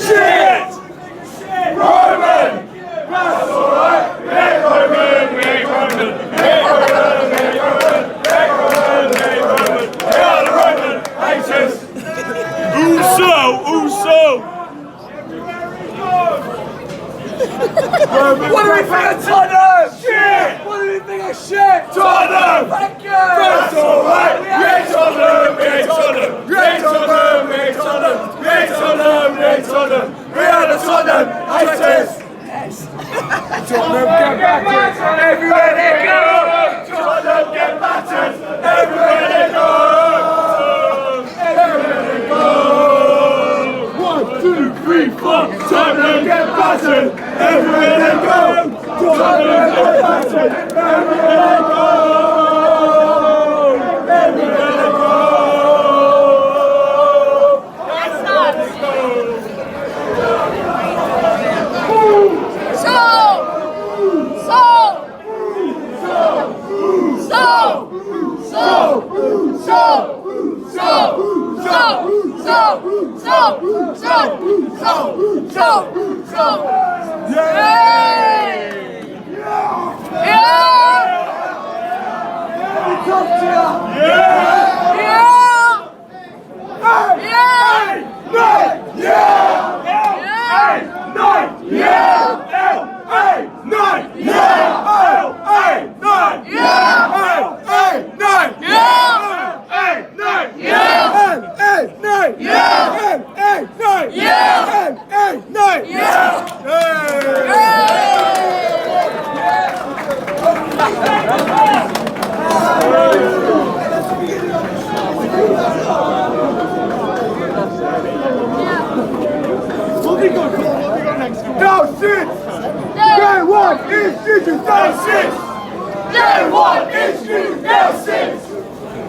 Shit! Roman! That's alright! Make Roman! Make Roman! Make Roman! Make Roman! Make Roman! Make Roman! We are the Roman haters! Uso! What do we think of Tottenham? Shit! What do we think of shit? Tottenham! Thank you! That's alright! Yay Tottenham! Yay Tottenham! Yay Tottenham! Yay Tottenham! Yay Tottenham! Yay Tottenham! We are the Tottenham haters! Tottenham get battered everywhere they go! Tottenham get battered everywhere they go! Everywhere they go! 1, 2, 3, 4! Tottenham get battered everywhere they go! Tottenham get battered everywhere they go! Everywhere they go! No shit! Day one is shooting no shit! Day one is shooting no shit!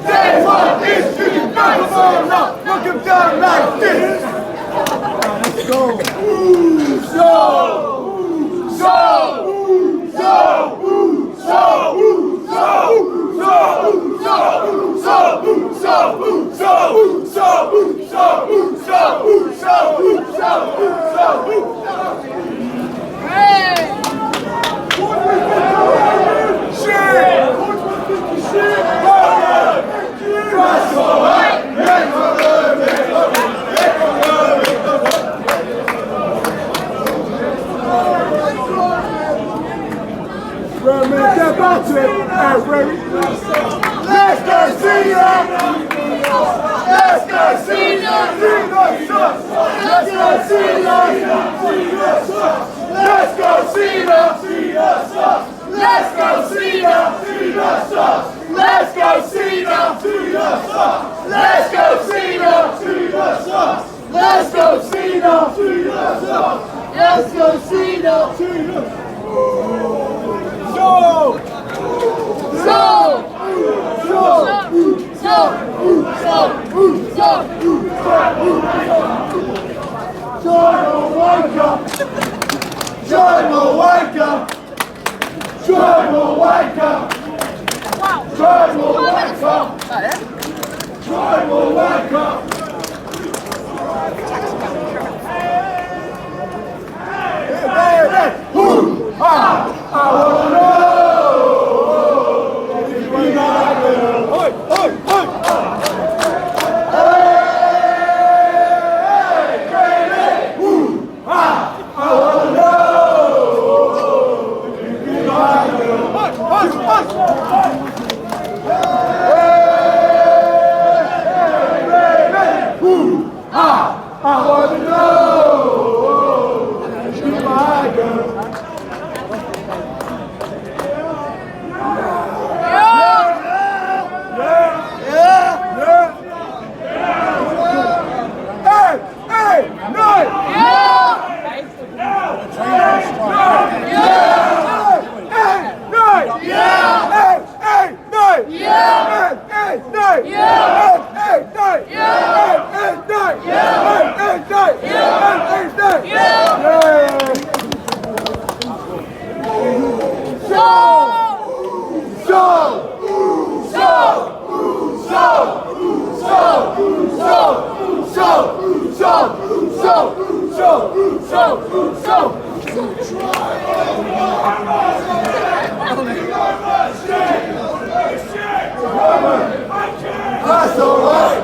Day one is shooting no shit! Knock him down like this! Let's go! Let's go see ya! Let's go see ya! Let's go see ya! Let's go see ya! Let's go see ya! Let's go see ya! Let's go see ya! Let's go see ya! Let's go see ya! That's alright.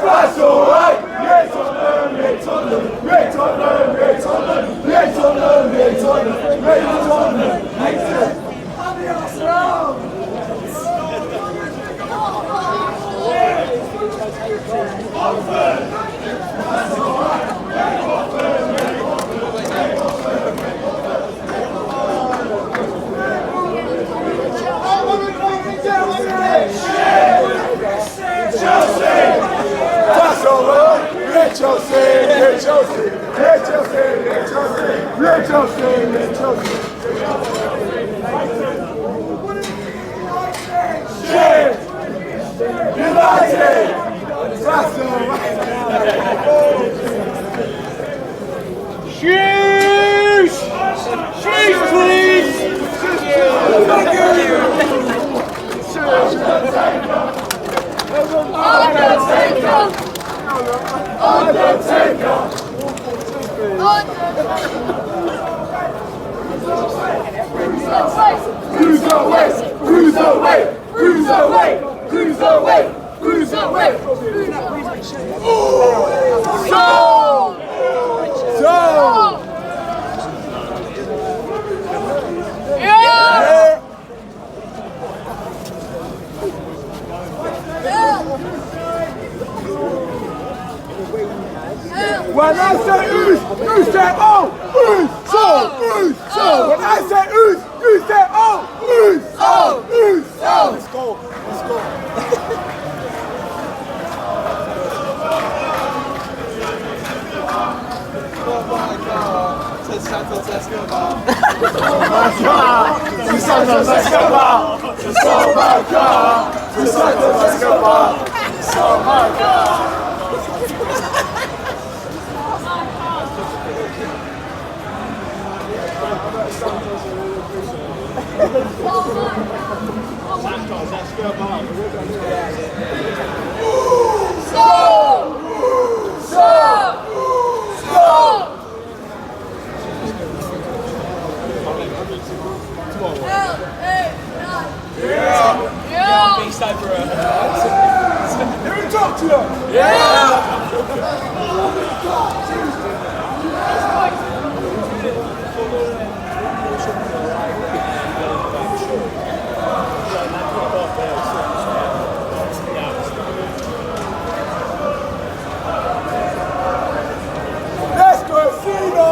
That's alright! Yeah, Tottenham, yeah, Tottenham, yeah, Tottenham, yeah, Tottenham, yeah, Tottenham, yeah, Tottenham, yeah, Tottenham, yeah, Tottenham. That's alright. Yeah, Chelsea, yeah, Chelsea, yeah, Chelsea, yeah, Chelsea, yeah, Chelsea, yeah, Chelsea. Yeah, United. That's alright. Sheesh! Sheesh, please! When I say ooze, you say oh, ooze, so. When I say ooze, you say oh, ooze, so. Let's go, let's go. Oh my God! Says Santos Escobar. Oh my God! To Santos Escobar! Oh my God! To Santos Escobar! Oh my God! Santos Escobar. Beast over Let me talk to you! Let's go, Cena!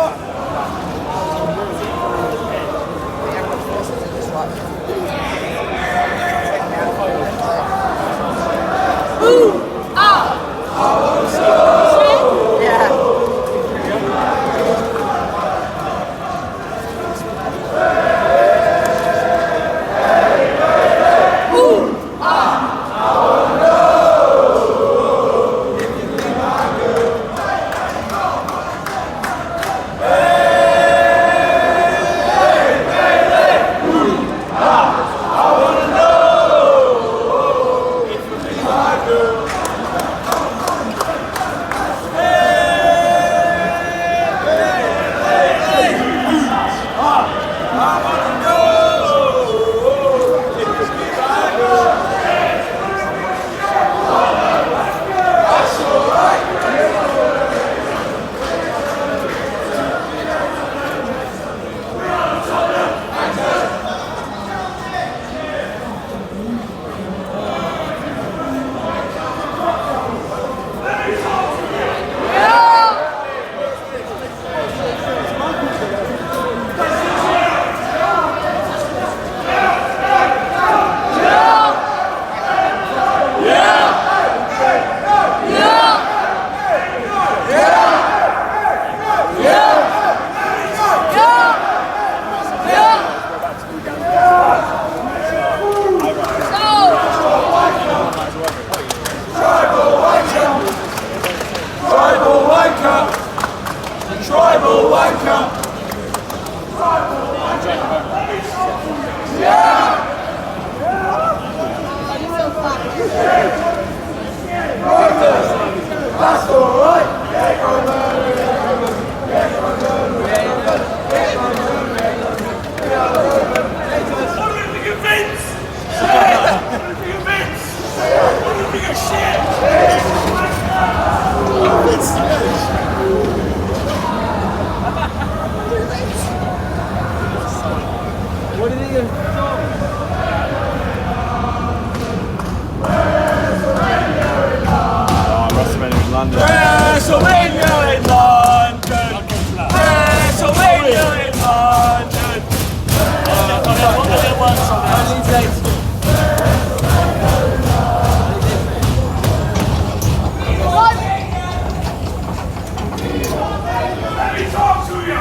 Tribal wanker! That's alright! What do you think of Vince? What do you think of Vince? What do you think of shit? What did he do? WrestleMania in London. WrestleMania in London. WrestleMania in London. Let me talk to you.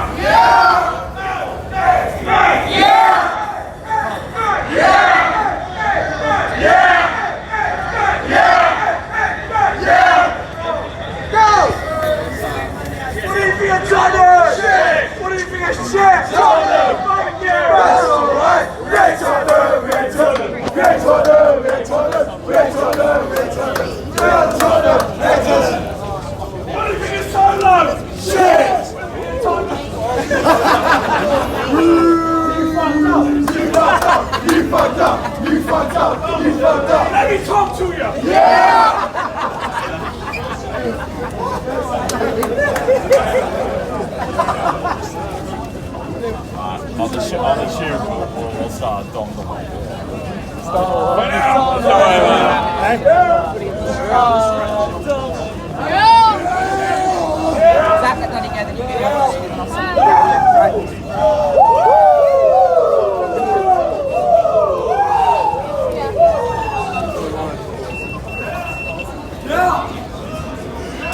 What do you think of shit? Tottenham! Fuck you! That's alright! Red Tottenham! Red Tottenham! Red Tottenham! Red Tottenham! Red Tottenham! Red Tottenham! Red Tottenham! Red Tottenham! What do you think of Solo? Shit! You fucked up! You fucked up! You fucked up! Let me talk to you. On the cheer we'll start Dom the way.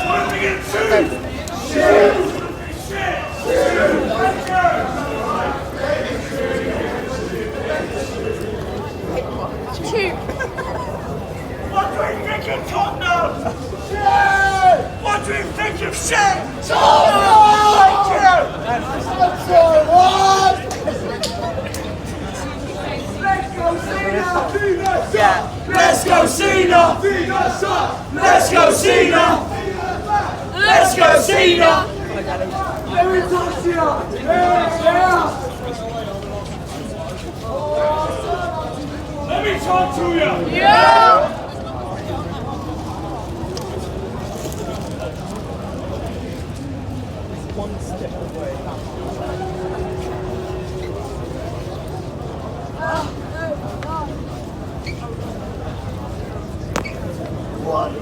What do you think of Shit. What do you think of Tottenham? What do you think of shit? Let's go Cena! Let's go Cena! Let's go Cena! Let me talk to you! Let me talk to you. What?